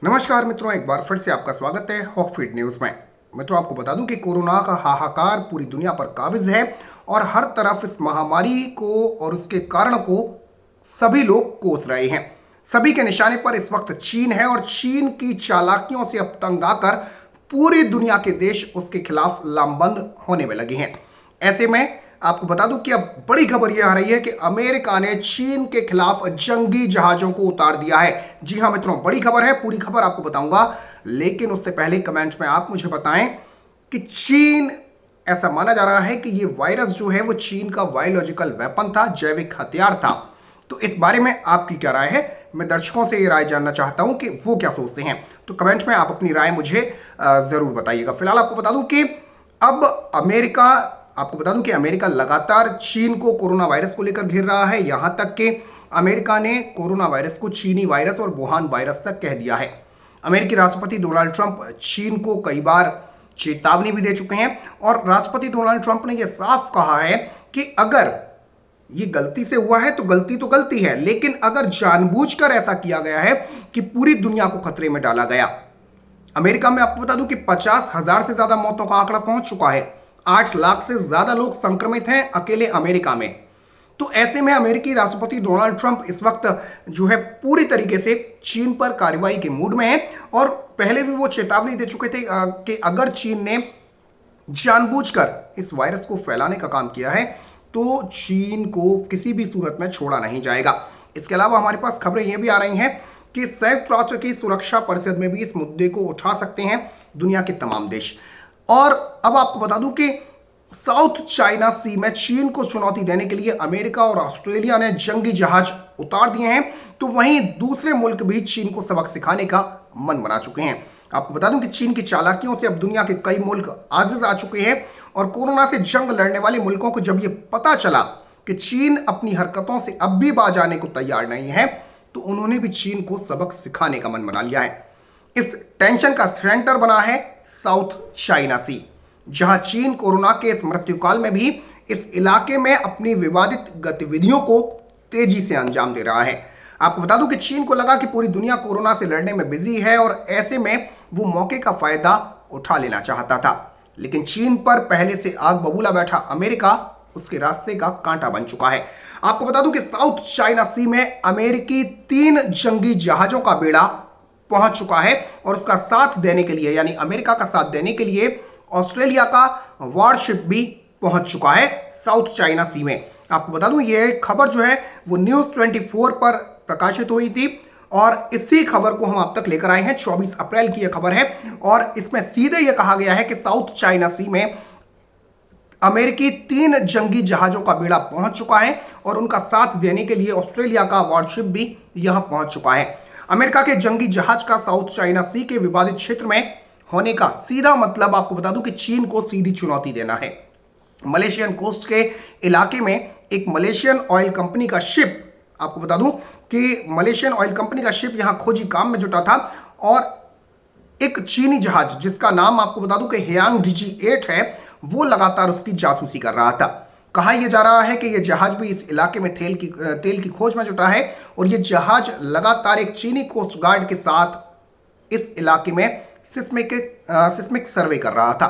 नमस्कार मित्रों, एक बार फिर से आपका स्वागत है हॉकफीड न्यूज में। मित्रों, आपको बता दूं कि कोरोना का हाहाकार पूरी दुनिया पर काबिज है और हर तरफ इस महामारी को और उसके कारण को सभी लोग कोस रहे हैं। सभी के निशाने पर इस वक्त चीन है और चीन की चालाकियों से अब तंग आकर पूरी दुनिया के देश उसके खिलाफ लामबंद होने में लगे हैं। ऐसे में आपको बता दूं कि अब बड़ी खबर यह आ रही है कि अमेरिका ने चीन के खिलाफ जंगी जहाजों को उतार दिया है। जी हां मित्रों, बड़ी खबर है, पूरी खबर आपको बताऊंगा, लेकिन उससे पहले कमेंट में आप मुझे बताएं कि चीन, ऐसा माना जा रहा है कि यह वायरस जो है वो चीन का बायोलॉजिकल वेपन था, जैविक हथियार था। तो इस बारे में आपकी क्या राय है? मैं दर्शकों से ये राय जानना चाहता हूं कि वो क्या सोचते हैं। तो कमेंट में आप अपनी राय मुझे जरूर बताइएगा। फिलहाल आपको बता दूं कि अब अमेरिका आपको बता दूं कि अमेरिका लगातार चीन को कोरोना वायरस को लेकर घेर रहा है। यहां तक कि अमेरिका ने कोरोना वायरस को चीनी वायरस और वुहान वायरस तक कह दिया है। अमेरिकी राष्ट्रपति डोनाल्ड ट्रंप चीन को कई बार चेतावनी भी दे चुके हैं और राष्ट्रपति डोनाल्ड ट्रंप ने यह साफ कहा है कि अगर ये गलती से हुआ है तो गलती है, लेकिन अगर जानबूझकर ऐसा किया गया है कि पूरी दुनिया को खतरे में डाला गया। अमेरिका में आपको बता दूं कि 50,000 से ज्यादा मौतों का आंकड़ा पहुंच चुका है। 8 लाख से ज्यादा लोग संक्रमित हैं अकेले अमेरिका में। तो ऐसे में अमेरिकी राष्ट्रपति डोनाल्ड ट्रंप इस वक्त जो है पूरी तरीके से चीन पर कार्रवाई के मूड में है और पहले भी वो चेतावनी दे चुके थे कि अगर चीन ने जानबूझकर इस वायरस को फैलाने का काम किया है तो चीन को किसी भी सूरत में छोड़ा नहीं जाएगा। इसके अलावा हमारे पास खबरें यह भी आ रही हैं कि संयुक्त राष्ट्र की सुरक्षा परिषद में भी इस मुद्दे को उठा सकते हैं दुनिया के तमाम देश। और अब आपको बता दूं कि साउथ चाइना सी में चीन को चुनौती देने के लिए अमेरिका और ऑस्ट्रेलिया ने जंगी जहाज उतार दिए हैं, तो वहीं दूसरे मुल्क भी चीन को सबक सिखाने का मन बना चुके हैं। आपको बता दूं कि चीन की चालाकियों से अब दुनिया के कई मुल्क आजिज आ चुके हैं और कोरोना से जंग लड़ने वाले मुल्कों को जब यह पता चला कि चीन अपनी हरकतों से अब भी बाज आने को तैयार नहीं है, तो उन्होंने भी चीन को सबक सिखाने का मन बना लिया है। इस टेंशन का सेंटर बना है साउथ चाइना सी, जहां चीन कोरोना के इस मृत्युकाल में भी इस इलाके में अपनी विवादित गतिविधियों को तेजी से अंजाम दे रहा है। आपको बता दूं कि चीन को लगा कि पूरी दुनिया कोरोना से लड़ने में बिजी है और ऐसे में वो मौके का फायदा उठा लेना चाहता था, लेकिन चीन पर पहले से आग बबूला बैठा अमेरिका उसके रास्ते का कांटा बन चुका है। आपको बता दूं कि साउथ चाइना सी में अमेरिकी 3 जंगी जहाजों का बेड़ा पहुंच चुका है और उसका साथ देने के लिए, यानी अमेरिका का साथ देने के लिए ऑस्ट्रेलिया का वॉरशिप भी पहुंच चुका है साउथ चाइना सी में। आपको बता दूं यह खबर जो है वो न्यूज 24 पर प्रकाशित हुई थी और इसी खबर को हम आप तक लेकर आए हैं। 24 अप्रैल की यह खबर है और इसमें सीधे यह कहा गया है कि साउथ चाइना सी में अमेरिकी 3 जंगी जहाजों का बेड़ा पहुंच चुका है और उनका साथ देने के लिए ऑस्ट्रेलिया का वॉरशिप भी यहां पहुंच चुका है। अमेरिका के जंगी जहाज का साउथ चाइना सी के विवादित क्षेत्र में होने का सीधा मतलब आपको बता दूं कि चीन को सीधी चुनौती देना है। मलेशियन कोस्ट के इलाके में एक मलेशियन ऑयल कंपनी का शिप, आपको बता दूं कि मलेशियन ऑयल कंपनी का शिप यहां खोजी काम में जुटा था और एक चीनी जहाज जिसका नाम आपको बता दूं कि हियांग डीजी 8 है, वो लगातार उसकी जासूसी कर रहा था। कहा यह जा रहा है कि यह जहाज भी इस इलाके में तेल की खोज में जुटा है और यह जहाज लगातार एक चीनी कोस्ट गार्ड के साथ इस इलाके में सिस्मिक सर्वे कर रहा था।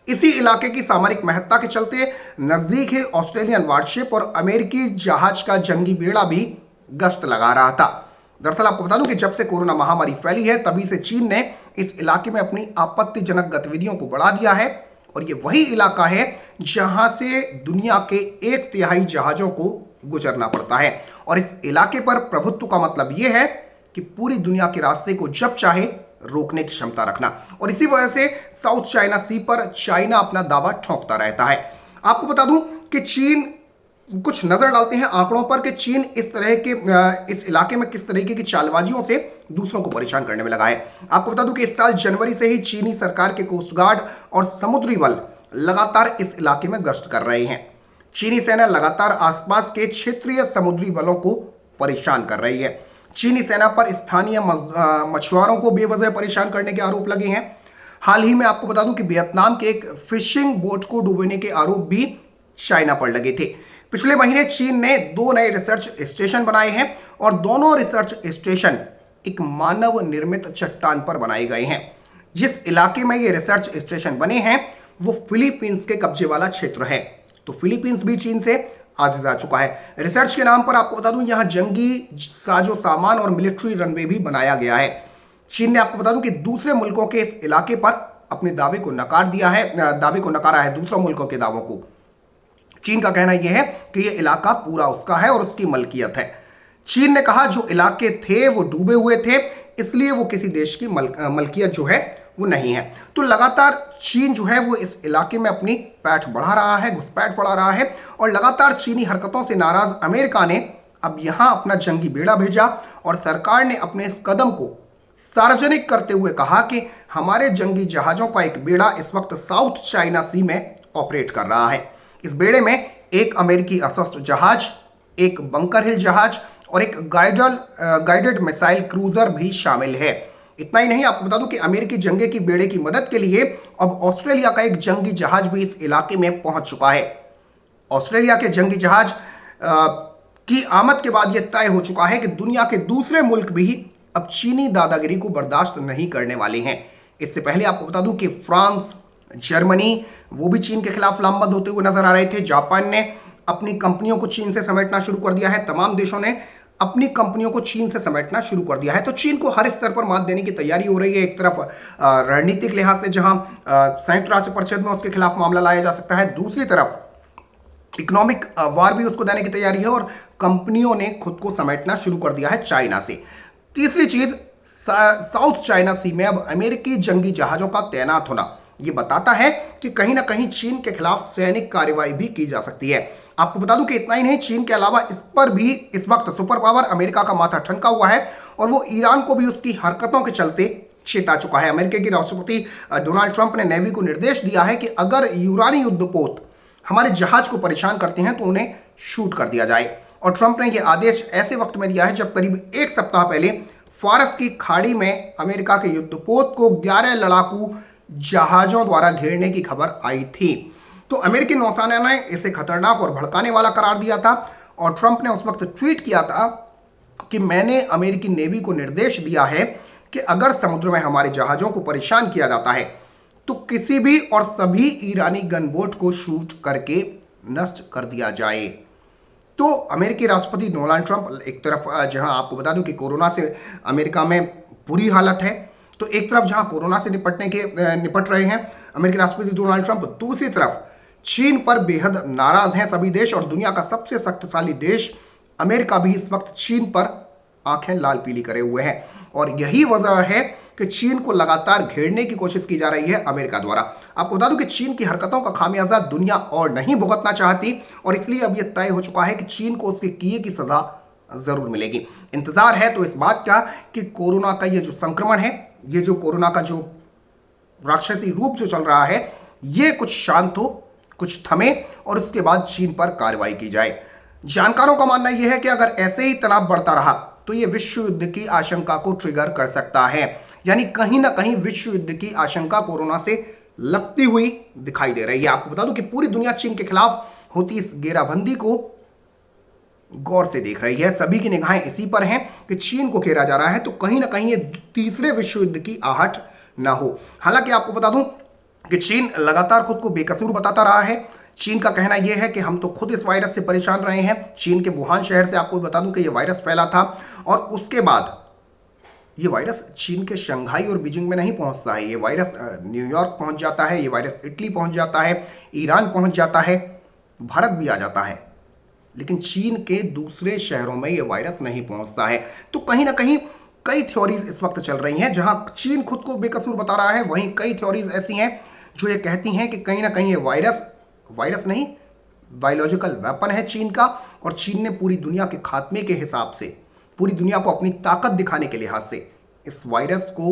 इसी इलाके की सामरिक महत्ता के चलते नजदीक ही ऑस्ट्रेलियन वारशिप और अमेरिकी जहाज का जंगी बेड़ा भी गश्त लगा रहा था। दरअसल आपको बता दूं कि जब से कोरोना महामारी फैली है तभी से चीन ने इस इलाके में अपनी आपत्तिजनक गतिविधियों को बढ़ा दिया है और यह वही इलाका है जहां से दुनिया के 1/3 जहाजों को गुजरना पड़ता है और इस इलाके पर प्रभुत्व का मतलब यह है कि पूरी दुनिया के रास्ते को जब चाहे रोकने की क्षमता रखना और इसी वजह से साउथ चाइना सी पर चाइना अपना दावा ठोंकता रहता है। आपको बता दूं कि चीन, कुछ नजर डालते हैं आंकड़ों पर कि चीन इस इलाके में किस तरीके की चालबाजियों से दूसरों को परेशान करने में लगा है। आपको बता दूं कि इस साल जनवरी से ही चीनी सरकार के कोस्ट गार्ड और समुद्री बल लगातार इस इलाके में गश्त कर रहे हैं। चीनी सेना लगातार आसपास के क्षेत्रीय समुद्री बलों को परेशान कर रही है। चीनी सेना पर स्थानीय मछुआरों को बेवजह परेशान करने के आरोप लगे हैं। हाल ही में आपको बता दूं कि वियतनाम के एक फिशिंग बोट को डूबने के आरोप भी चाइना पर लगे थे। पिछले महीने चीन ने 2 नए रिसर्च स्टेशन बनाए हैं और दोनों रिसर्च स्टेशन एक मानव निर्मित चट्टान पर बनाए गए हैं। जिस इलाके में ये रिसर्च स्टेशन बने हैं वो फिलीपींस के कब्जे वाला क्षेत्र है। तो फिलीपींस भी चीन से आजीज आ चुका है। रिसर्च के नाम पर आपको बता दूं यहां जंगी साजो सामान और मिलिट्री रनवे भी बनाया गया है। चीन ने आपको बता दूं कि दूसरे मुल्कों के इस इलाके पर अपने दावे को नकारा है दूसरे मुल्कों के दावों को। चीन का कहना यह है कि यह इलाका पूरा उसका है और उसकी मलकियत है। चीन ने कहा जो इलाके थे वो डूबे हुए थे, इसलिए वो किसी देश की मलकियत जो है वो नहीं है। तो लगातार चीन जो है वो इस इलाके में अपनी पैठ बढ़ा रहा है, घुसपैठ बढ़ा रहा है, और लगातार चीनी हरकतों से नाराज अमेरिका ने अब यहां अपना जंगी बेड़ा भेजा और सरकार ने अपने इस कदम को सार्वजनिक करते हुए कहा कि हमारे जंगी जहाजों का एक बेड़ा इस वक्त साउथ चाइना सी में ऑपरेट कर रहा है। इस बेड़े में एक अमेरिकी अस्त्र जहाज, एक बंकर हिल जहाज और एक गाइडेड मिसाइल क्रूजर भी शामिल है। इतना ही नहीं, आपको बता दूं कि अमेरिकी जंगे की बेड़े की मदद के लिए अब ऑस्ट्रेलिया का एक जंगी जहाज भी इस इलाके में पहुंच चुका है। ऑस्ट्रेलिया के जंगी जहाज की आमद के बाद यह तय हो चुका है कि दुनिया के दूसरे मुल्क भी अब चीनी दादागिरी को बर्दाश्त नहीं करने वाले हैं। इससे पहले आपको बता दूं कि फ्रांस, जर्मनी वो भी चीन के खिलाफ लामबंद होते हुए नजर आ रहे थे। जापान ने अपनी कंपनियों को चीन से समेटना शुरू कर दिया है। तमाम देशों ने अपनी कंपनियों को चीन से समेटना शुरू कर दिया है। तो चीन को हर स्तर पर मात देने की तैयारी हो रही है। एक तरफ रणनीतिक लिहाज से जहां संयुक्त राष्ट्र परिषद में उसके खिलाफ मामला लाया जा सकता है, दूसरी तरफ इकोनॉमिक वार भी उसको देने की तैयारी है और कंपनियों ने खुद को समेटना शुरू कर दिया है चाइना से। तीसरी चीज, साउथ चाइना सी में अब अमेरिकी जंगी जहाजों का तैनात होना यह बताता है कि कहीं ना कहीं चीन के खिलाफ सैनिक कार्रवाई भी की जा सकती है। आपको बता दूं कि इतना ही नहीं, चीन के अलावा इस पर भी इस वक्त सुपर पावर अमेरिका का माथा ठनका हुआ है और वो ईरान को भी उसकी हरकतों के चलते चेता चुका है। अमेरिका के राष्ट्रपति डोनाल्ड ट्रंप ने नेवी को निर्देश दिया है कि अगर यूरानी युद्धपोत हमारे जहाज को परेशान करते हैं तो उन्हें शूट कर दिया जाए। और ट्रंप ने यह आदेश ऐसे वक्त में दिया है जब करीब एक सप्ताह पहले फारस की खाड़ी में अमेरिका के युद्धपोत को 11 लड़ाकू जहाजों द्वारा घेरने की खबर आई थी। तो अमेरिकी नौसेना ने इसे खतरनाक और भड़काने वाला करार दिया था और ट्रंप ने उस वक्त ट्वीट किया था कि मैंने अमेरिकी नेवी को निर्देश दिया है कि अगर समुद्र में हमारे जहाजों को परेशान किया जाता है तो किसी भी और सभी ईरानी गनबोट को शूट करके नष्ट कर दिया जाए। तो अमेरिकी राष्ट्रपति डोनाल्ड ट्रंप एक तरफ जहां आपको बता दूं कि कोरोना से अमेरिका में बुरी हालत है, तो एक तरफ जहां कोरोना से निपट रहे हैं अमेरिकी राष्ट्रपति डोनाल्ड ट्रंप, दूसरी तरफ चीन पर बेहद नाराज हैं सभी देश और दुनिया का सबसे शक्तिशाली देश अमेरिका भी इस वक्त चीन पर आंखें लाल पीली करे हुए हैं। और यही वजह है कि चीन को लगातार घेरने की कोशिश की जा रही है अमेरिका द्वारा। आपको बता दूं कि चीन की हरकतों का खामियाजा दुनिया और नहीं भुगतना चाहती और इसलिए अब यह तय हो चुका है कि चीन को उसके किए की सजा जरूर मिलेगी। इंतजार है तो इस बात का कि कोरोना का ये जो संक्रमण है, ये जो कोरोना का जो राक्षसी रूप जो चल रहा है, ये कुछ शांत हो, कुछ थमे और उसके बाद चीन पर कार्रवाई की जाए। जानकारों का मानना यह है कि अगर ऐसे ही तनाव बढ़ता रहा तो यह विश्व युद्ध की आशंका को ट्रिगर कर सकता है। यानी कहीं ना कहीं विश्व युद्ध की आशंका कोरोना से लगती हुई दिखाई दे रही है। आपको बता दूं कि पूरी दुनिया चीन के खिलाफ होती इस घेराबंदी को गौर से देख रही है। सभी की निगाहें इसी पर हैं कि चीन को घेरा जा रहा है तो कहीं ना कहीं ये तीसरे विश्व युद्ध की आहट ना हो। हालांकि आपको बता दूं कि चीन लगातार खुद को बेकसूर बताता रहा है। चीन का कहना यह है कि हम तो खुद इस वायरस से परेशान रहे हैं। चीन के वुहान शहर से आपको बता दूं कि यह वायरस फैला था और उसके बाद यह वायरस चीन के शंघाई और बीजिंग में नहीं पहुंचता है। यह वायरस न्यूयॉर्क पहुंच जाता है, यह वायरस इटली पहुंच जाता है, ईरान पहुंच जाता है, भारत भी आ जाता है, लेकिन चीन के दूसरे शहरों में यह वायरस नहीं पहुंचता है। तो कहीं ना कहीं कई थ्योरीज इस वक्त चल रही हैं। जहां चीन खुद को बेकसूर बता रहा है, वहीं कई थ्योरीज ऐसी हैं जो ये कहती हैं कि कहीं ना कहीं ये वायरस नहीं, बायोलॉजिकल वेपन है चीन का और चीन ने पूरी दुनिया के खात्मे के हिसाब से, पूरी दुनिया को अपनी ताकत दिखाने के लिहाज से इस वायरस को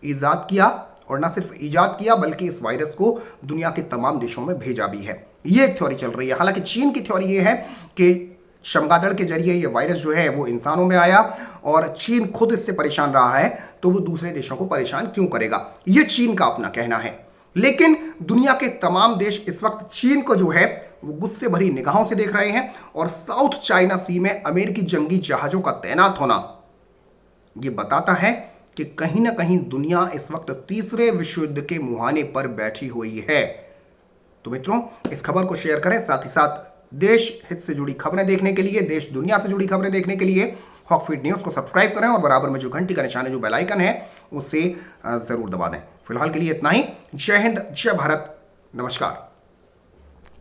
ईजाद किया और ना सिर्फ ईजाद किया बल्कि इस वायरस को दुनिया के तमाम देशों में भेजा भी है। ये एक थ्योरी चल रही है। हालांकि चीन की थ्योरी ये है कि चमगादड़ के जरिए ये वायरस जो है वो इंसानों में आया और चीन खुद इससे परेशान रहा है तो वो दूसरे देशों को परेशान क्यों करेगा, ये चीन का अपना कहना है। लेकिन दुनिया के तमाम देश इस वक्त चीन को जो है वो गुस्से भरी निगाहों से देख रहे हैं और साउथ चाइना सी में अमेरिकी जंगी जहाजों का तैनात होना ये बताता है कि कहीं ना कहीं दुनिया इस वक्त तीसरे विश्व युद्ध के मुहाने पर बैठी हुई है। तो मित्रों, इस खबर को शेयर करें, साथ ही साथ देश हित से जुड़ी खबरें देखने के लिए, देश दुनिया से जुड़ी खबरें देखने के लिए हॉकफीड न्यूज को सब्सक्राइब करें और बराबर में जो घंटी का निशान है, जो बेल आइकन है, उसे जरूर दबा दें। फिलहाल के लिए इतना ही। जय हिंद, जय भारत, नमस्कार।